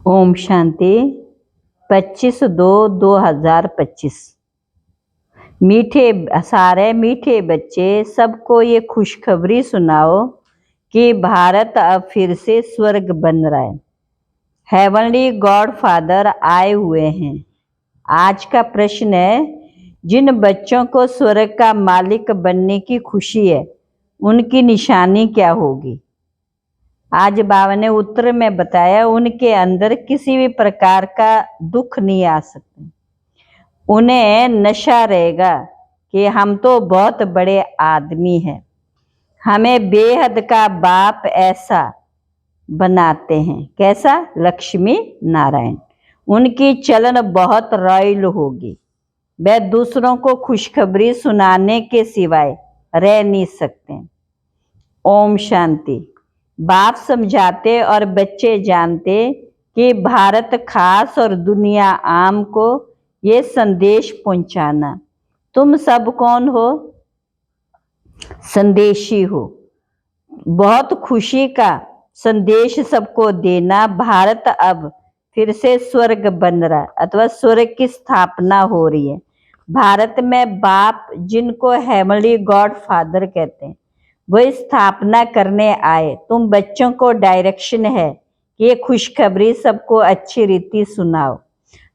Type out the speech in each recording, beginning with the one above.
ओम शांति 25/2/2025। सारे मीठे बच्चे सबको ये खुशखबरी सुनाओ कि भारत अब फिर से स्वर्ग बन रहा है। हेवनली गॉड फादर आए हुए हैं। आज का प्रश्न है, जिन बच्चों को स्वर्ग का मालिक बनने की खुशी है उनकी निशानी क्या होगी। आज बाबा ने उत्तर में बताया, उनके अंदर किसी भी प्रकार का दुख नहीं आ सकता। उन्हें नशा रहेगा कि हम तो बहुत बड़े आदमी हैं, हमें बेहद का बाप ऐसा बनाते हैं। कैसा? लक्ष्मी नारायण। उनकी चलन बहुत रॉयल होगी। वे दूसरों को खुशखबरी सुनाने के सिवाय रह नहीं सकते। ओम शांति। बाप समझाते और बच्चे जानते कि भारत खास और दुनिया आम को ये संदेश पहुंचाना। तुम सब कौन हो? संदेशी हो। बहुत खुशी का संदेश सबको देना। भारत अब फिर से स्वर्ग बन रहा है अथवा स्वर्ग की स्थापना हो रही है। भारत में बाप, जिनको हेवनली गॉड फादर कहते हैं, वही स्थापना करने आए। तुम बच्चों को डायरेक्शन है कि ये खुशखबरी सबको अच्छी रीति सुनाओ।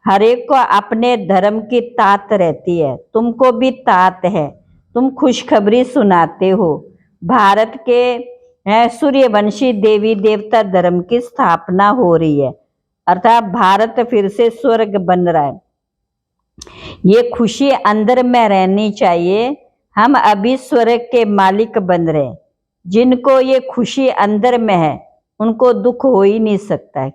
हर एक को अपने धर्म की तात रहती है, तुमको भी तात है। तुम खुशखबरी सुनाते हो। भारत के सूर्यवंशी देवी देवता धर्म की स्थापना हो रही है, अर्थात भारत फिर से स्वर्ग बन रहा है। ये खुशी अंदर में रहनी चाहिए। हम अभी स्वर्ग के मालिक बन रहे हैं। जिनको ये खुशी अंदर में है उनको दुख हो ही नहीं सकता।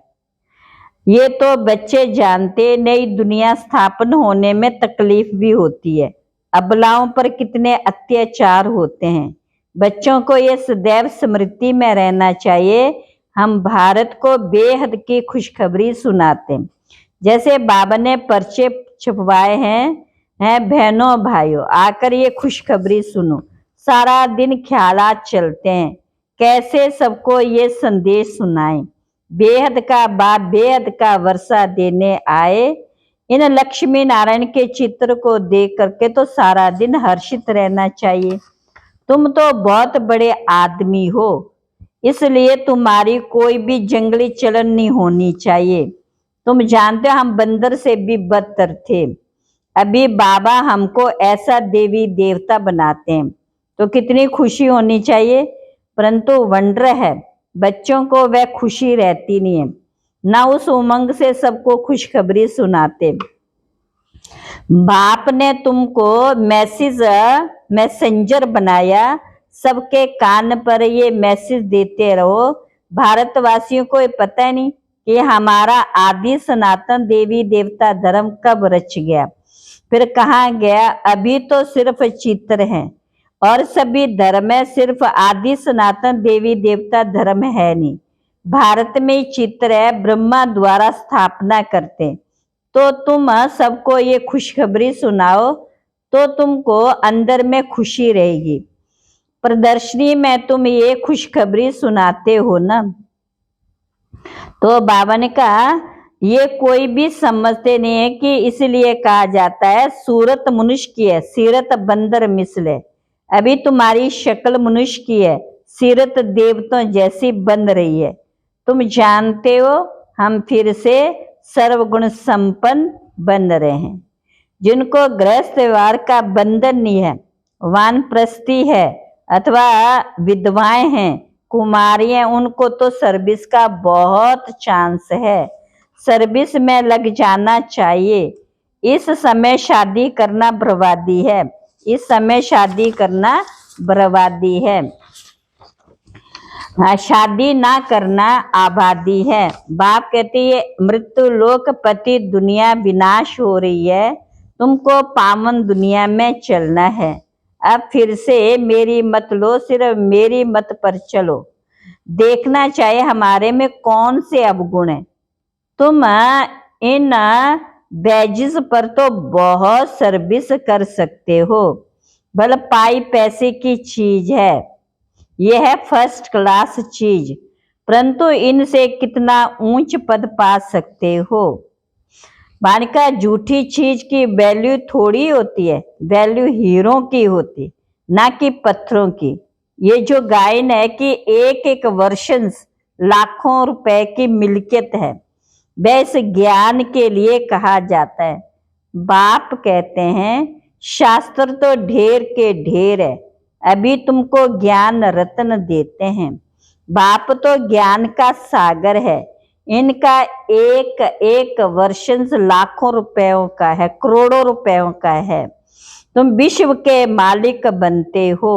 ये तो बच्चे जानते, नई दुनिया स्थापन होने में तकलीफ भी होती है। अबलाओं पर कितने अत्याचार होते हैं। बच्चों को ये सदैव स्मृति में रहना चाहिए। हम भारत को बेहद की खुशखबरी सुनाते हैं। जैसे बाबा ने पर्चे छपवाए हैं बहनों भाइयों, आकर ये खुशखबरी सुनो। सारा दिन ख्यालात चलते हैं, कैसे सबको ये संदेश सुनाएं। बेहद का बाप बेहद का वर्षा देने आए। इन लक्ष्मी नारायण के चित्र को देख करके तो सारा दिन हर्षित रहना चाहिए। तुम तो बहुत बड़े आदमी हो, इसलिए तुम्हारी कोई भी जंगली चलन नहीं होनी चाहिए। तुम जानते हो हम बंदर से भी बदतर थे। अभी बाबा हमको ऐसा देवी देवता बनाते हैं तो कितनी खुशी होनी चाहिए। परंतु वंडर है, बच्चों को वह खुशी रहती नहीं है, ना उस उमंग से सबको खुशखबरी सुनाते। बाप ने तुमको मैसेंजर बनाया, सबके कान पर ये मैसेज देते रहो। भारतवासियों को ये पता ही नहीं कि हमारा आदि सनातन देवी देवता धर्म कब रच गया, फिर कहाँ गया। अभी तो सिर्फ चित्र हैं और सभी धर्म है, सिर्फ आदि सनातन देवी देवता धर्म है नहीं। भारत में चित्र है, ब्रह्मा द्वारा स्थापना करते। तो तुम सबको ये खुशखबरी सुनाओ तो तुमको अंदर में खुशी रहेगी। प्रदर्शनी में तुम ये खुशखबरी सुनाते हो ना। तो बाबा ने कहा, ये कोई भी समझते नहीं है कि इसलिए कहा जाता है सूरत मनुष्य की है, सीरत बंदर मिसल है। अभी तुम्हारी शक्ल मनुष्य की है, सीरत देवतों जैसी बन रही है। तुम जानते हो हम फिर से सर्वगुण संपन्न बन रहे हैं। जिनको गृहस्थ व्यवहार का बंधन नहीं है, वानप्रस्थी है अथवा विधवाएं हैं, कुमारियां, उनको तो सर्विस का बहुत चांस है। सर्विस में लग जाना चाहिए। इस समय शादी करना बर्बादी है, इस समय शादी करना बर्बादी है। शादी ना करना आबादी है। बाप कहते ये मृत्यु लोक पति दुनिया विनाश हो रही है, तुमको पावन दुनिया में चलना है। अब फिर से मेरी मत लो, सिर्फ मेरी मत पर चलो। देखना चाहिए हमारे में कौन से अवगुण है। तुम इन बैजेस पर तो बहुत सर्विस कर सकते हो, भले पाई पैसे की चीज है, यह है फर्स्ट क्लास चीज। परंतु इनसे कितना ऊंच पद पा सकते हो। बालिका, झूठी चीज की वैल्यू थोड़ी होती है, वैल्यू हीरो की होती, ना कि पत्थरों की। ये जो गायन है कि एक एक वर्षन लाखों रुपए की मिल्कियत है, वह इस ज्ञान के लिए कहा जाता है। बाप कहते हैं शास्त्र तो ढेर के ढेर है, अभी तुमको ज्ञान रत्न देते हैं। बाप तो ज्ञान का सागर है, इनका एक एक वर्षन लाखों रुपयों का है, करोड़ों रुपयों का है। तुम विश्व के मालिक बनते हो।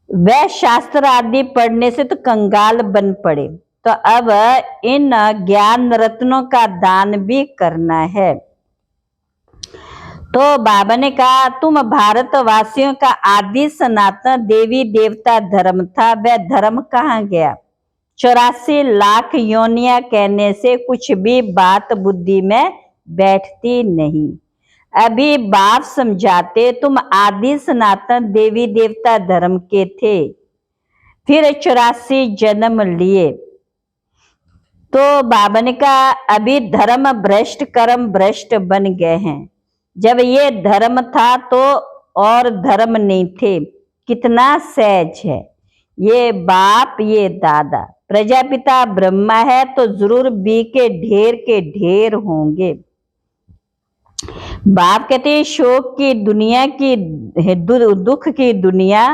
वह शास्त्र आदि पढ़ने से तो कंगाल बन पड़े, तो अब इन ज्ञान रत्नों का दान भी करना है। तो बाबा ने कहा, तुम भारतवासियों का आदि सनातन देवी देवता धर्म था, वह धर्म कहाँ गया। 84 लाख योनियां कहने से कुछ भी बात बुद्धि में बैठती नहीं। अभी बाप समझाते, तुम आदि सनातन देवी देवता धर्म के थे, फिर 84 जन्म लिए। तो बाबा ने कहा, अभी धर्म भ्रष्ट कर्म भ्रष्ट बन गए हैं। जब ये धर्म था तो और धर्म नहीं थे, कितना सहज है। ये बाप, ये दादा, प्रजापिता ब्रह्मा है तो जरूर बी के ढेर होंगे। बाप कहते हैं, शोक की दुनिया की, दुख की दुनिया,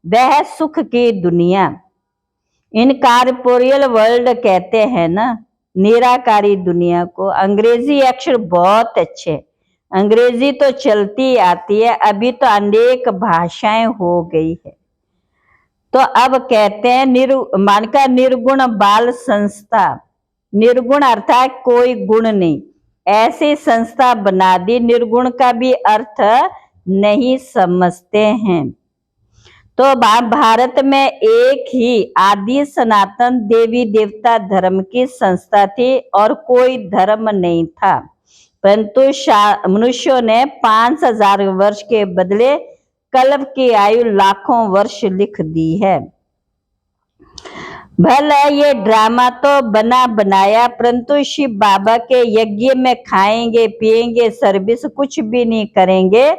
वह सुख की दुनिया। इनकॉर्पोरियल वर्ल्ड कहते हैं ना, निराकारी दुनिया को। अंग्रेजी अक्षर बहुत अच्छे, अंग्रेजी तो चलती आती है, अभी तो अनेक भाषाएं हो गई है। तो अब कहते हैं मानका निर्गुण बाल संस्था। निर्गुण अर्थात कोई गुण नहीं, ऐसी संस्था बना दी, निर्गुण का भी अर्थ नहीं समझते हैं। तो भारत में एक ही आदि सनातन देवी देवता धर्म की संस्था थी और कोई धर्म नहीं था, परंतु मनुष्यों ने 5000 वर्ष के बदले कल्प की आयु लाखों वर्ष लिख दी है। भला ये ड्रामा तो बना बनाया, परंतु शिव बाबा के यज्ञ में खाएंगे पिएंगे सर्विस कुछ भी नहीं करेंगे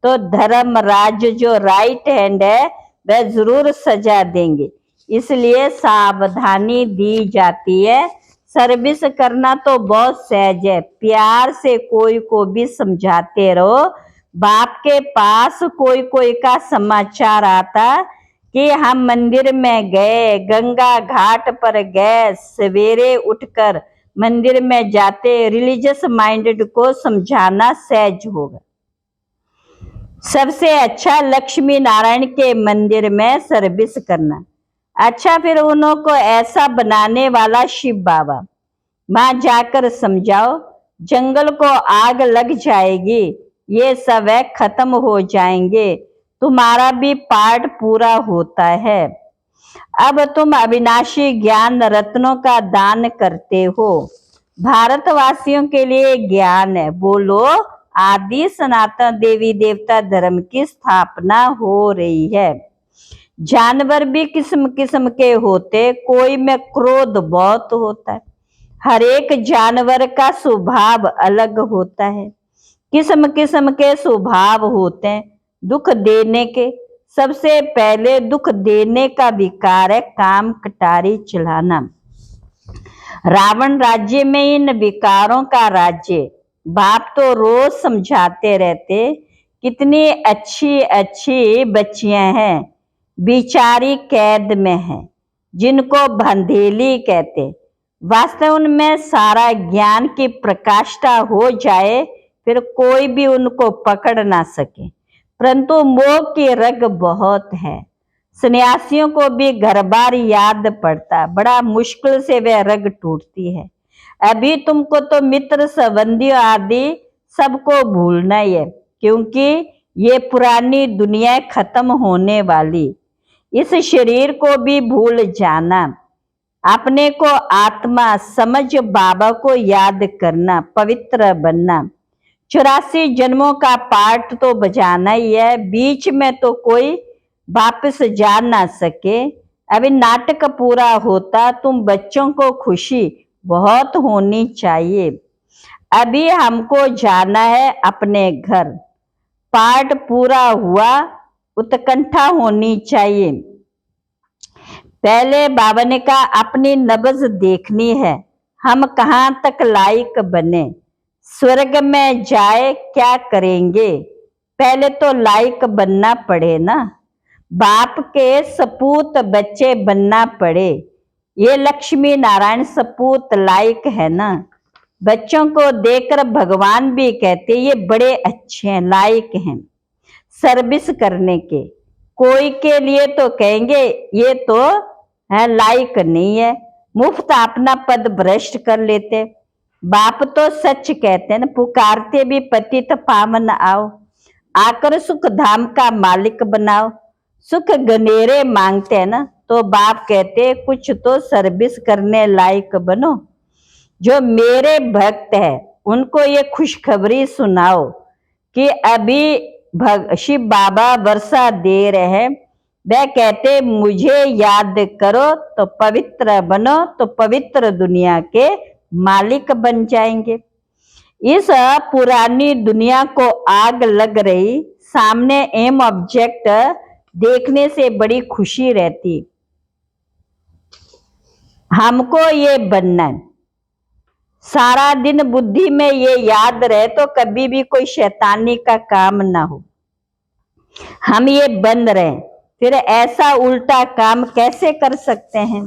तो धर्म राज जो राइट हैंड है वह जरूर सजा देंगे। इसलिए सावधानी दी जाती है। सर्विस करना तो बहुत सहज है, प्यार से कोई को भी समझाते रहो। बाप के पास कोई कोई का समाचार आता कि हम मंदिर में गए, गंगा घाट पर गए, सवेरे उठकर मंदिर में जाते, रिलीजियस माइंडेड को समझाना सहज होगा। सबसे अच्छा लक्ष्मी नारायण के मंदिर में सर्विस करना अच्छा, फिर उन्हों को ऐसा बनाने वाला शिव बाबा। वहां जाकर समझाओ, जंगल को आग लग जाएगी, ये सब है खत्म हो जाएंगे, तुम्हारा भी पार्ट पूरा होता है। अब तुम अविनाशी ज्ञान रत्नों का दान करते हो। भारतवासियों के लिए ज्ञान है, बोलो आदि सनातन देवी देवता धर्म की स्थापना हो रही है। जानवर भी किस्म किस्म के होते, कोई में क्रोध बहुत होता है, हर एक जानवर का स्वभाव अलग होता है। किस्म किस्म के स्वभाव होते हैं दुख देने के। सबसे पहले दुख देने का विकार है काम कटारी चलाना। रावण राज्य में इन विकारों का राज्य। बाप तो रोज समझाते रहते, कितनी अच्छी अच्छी बच्चियां हैं, बेचारी कैद में है, जिनको बंधेली कहते। वास्तव उनमें सारा ज्ञान की प्रकाष्ठा हो जाए फिर कोई भी उनको पकड़ ना सके, परंतु मोह की रग बहुत है। सन्यासियों को भी घर बार याद पड़ता, बड़ा मुश्किल से वह रग टूटती है। अभी तुमको तो मित्र संबंधियों आदि सबको भूलना ही है, क्योंकि ये पुरानी दुनिया खत्म होने वाली। इस शरीर को भी भूल जाना, अपने को आत्मा समझ बाबा को याद करना, पवित्र बनना। 84 जन्मों का पाठ तो बजाना ही है, बीच में तो कोई वापस जा ना सके। अभी नाटक पूरा होता, तुम बच्चों को खुशी बहुत होनी चाहिए। अभी हमको जाना है अपने घर, पाठ पूरा हुआ, उत्कंठा होनी चाहिए। पहले बाबा ने कहा अपनी नब्ज देखनी है, हम कहाँ तक लायक बने, स्वर्ग में जाए क्या करेंगे, पहले तो लायक बनना पड़े ना, बाप के सपूत बच्चे बनना पड़े। ये लक्ष्मी नारायण सपूत लायक है ना। बच्चों को देखकर भगवान भी कहते ये बड़े अच्छे हैं, लायक हैं सर्विस करने के। कोई के लिए तो कहेंगे ये तो है लायक नहीं है, मुफ्त अपना पद भ्रष्ट कर लेते। बाप तो सच कहते हैं ना, पुकारते भी पतित पावन आओ, आकर सुख धाम का मालिक बनाओ। सुख गनेरे मांगते हैं ना, तो बाप कहते कुछ तो सर्विस करने लायक बनो। जो मेरे भक्त है उनको ये खुशखबरी सुनाओ कि अभी शिव बाबा वर्षा दे रहे हैं। वह कहते मुझे याद करो तो पवित्र बनो, तो पवित्र दुनिया के मालिक बन जाएंगे। इस पुरानी दुनिया को आग लग रही, सामने एम ऑब्जेक्ट देखने से बड़ी खुशी रहती। हमको ये बनना है, सारा दिन बुद्धि में ये याद रहे तो कभी भी कोई शैतानी का काम ना हो। हम ये बन रहे, फिर ऐसा उल्टा काम कैसे कर सकते हैं,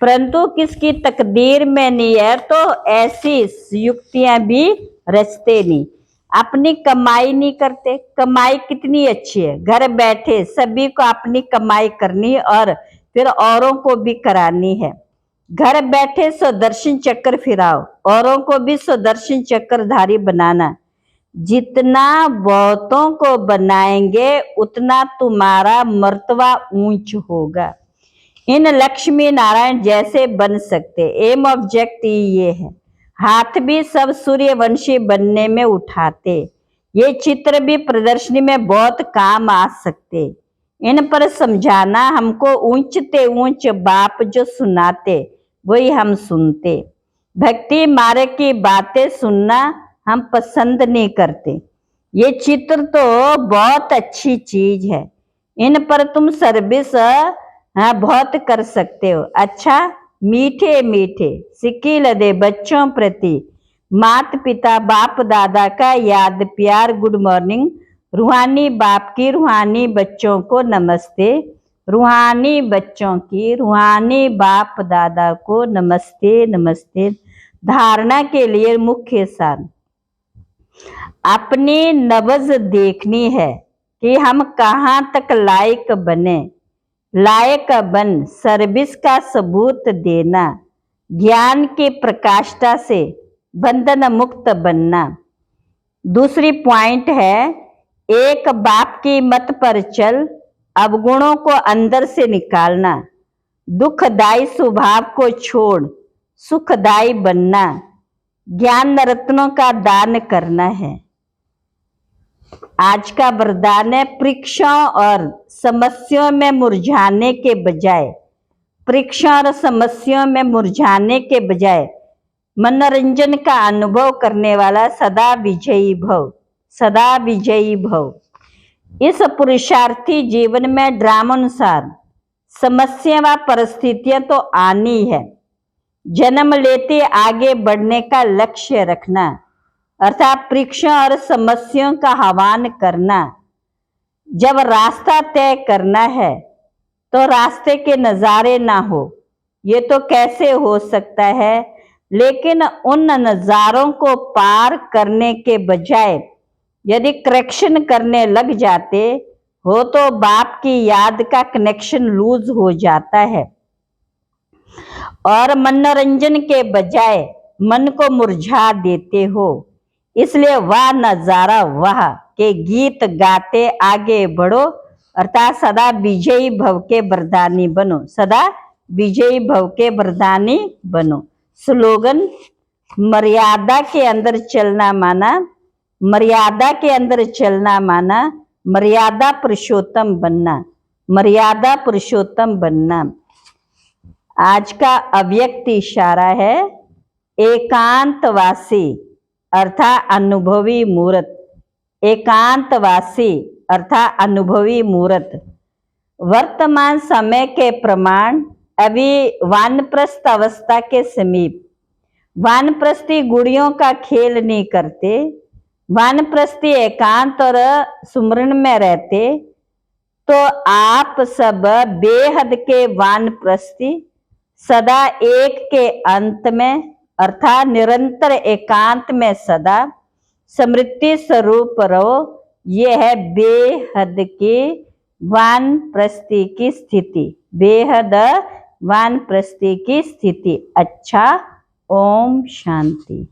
परंतु किसकी तकदीर में नहीं है तो ऐसी युक्तियां भी रचते नहीं। अपनी कमाई नहीं करते, कमाई कितनी अच्छी है, घर बैठे सभी को अपनी कमाई करनी और फिर औरों को भी करानी है। घर बैठे सुदर्शन चक्र फिराओ, औरों को भी सुदर्शन चक्रधारी बनाना। जितना बहुतों को बनाएंगे उतना तुम्हारा मर्तबा ऊंच होगा। इन लक्ष्मी नारायण जैसे बन सकते, एम ऑब्जेक्ट ये है। हाथ भी सब सूर्यवंशी बनने में उठाते, ये चित्र भी प्रदर्शनी में बहुत काम आ सकते। इन पर समझाना हमको ऊंचते ऊंच बाप जो सुनाते वही हम सुनते। भक्ति मार्ग की बातें सुनना हम पसंद नहीं करते। ये चित्र तो बहुत अच्छी चीज है, इन पर तुम सर्विस बहुत कर सकते हो। अच्छा मीठे मीठे सिक्की दे बच्चों प्रति माता पिता बाप दादा का याद प्यार गुड मॉर्निंग। रूहानी बाप की रूहानी बच्चों को नमस्ते, रूहानी बच्चों की रूहानी बाप दादा को नमस्ते नमस्ते। धारणा के लिए मुख्य सार, अपनी नब्ज देखनी है कि हम कहाँ तक लायक बने, लायक बन सर्विस का सबूत देना, ज्ञान की प्रकाष्ठा से बंधन मुक्त बनना। दूसरी पॉइंट है एक बाप की मत पर चल, अवगुणों को अंदर से निकालना, दुखदायी स्वभाव को छोड़ सुखदायी बनना, ज्ञान रत्नों का दान करना है। आज का वरदान है परीक्षाओं और समस्याओं में मुरझाने के बजाय, परीक्षा और समस्याओं में मुरझाने के बजाय मनोरंजन का अनुभव करने वाला सदा विजयी भव, सदा विजयी भव। इस पुरुषार्थी जीवन में ड्रामानुसार समस्या व परिस्थितियां तो आनी है, जन्म लेते आगे बढ़ने का लक्ष्य रखना, अर्थात परीक्षा और समस्याओं का आह्वान करना। जब रास्ता तय करना है तो रास्ते के नज़ारे ना हो, ये तो कैसे हो सकता है। लेकिन उन नज़ारों को पार करने के बजाय यदि करेक्शन करने लग जाते हो तो बाप की याद का कनेक्शन लूज हो जाता है और मनोरंजन के बजाय मन को मुरझा देते हो। इसलिए वह नजारा वह के गीत गाते आगे बढ़ो, अर्थात सदा विजयी भव के वरदानी बनो, सदा विजयी भव के वरदानी बनो। स्लोगन, मर्यादा के अंदर चलना माना, मर्यादा के अंदर चलना माना मर्यादा पुरुषोत्तम बनना। मर्यादा पुरुषोत्तम बनना। आज का अव्यक्त इशारा है एकांतवासी अर्थात अनुभवी मूर्त। एकांतवासी अर्थात अनुभवी मूर्त। वर्तमान समय के प्रमाण अभी वानप्रस्थ अवस्था के समीप। वानप्रस्थी गुड़ियों का खेल नहीं करते, वानप्रस्थी एकांत और सुमरण में रहते। तो आप सब बेहद के वानप्रस्थी सदा एक के अंत में अर्थात निरंतर एकांत में सदा समृद्धि स्वरूप रहो। ये है बेहद की वानप्रस्थी की स्थिति, बेहद वानप्रस्थी की स्थिति। अच्छा, ओम शांति।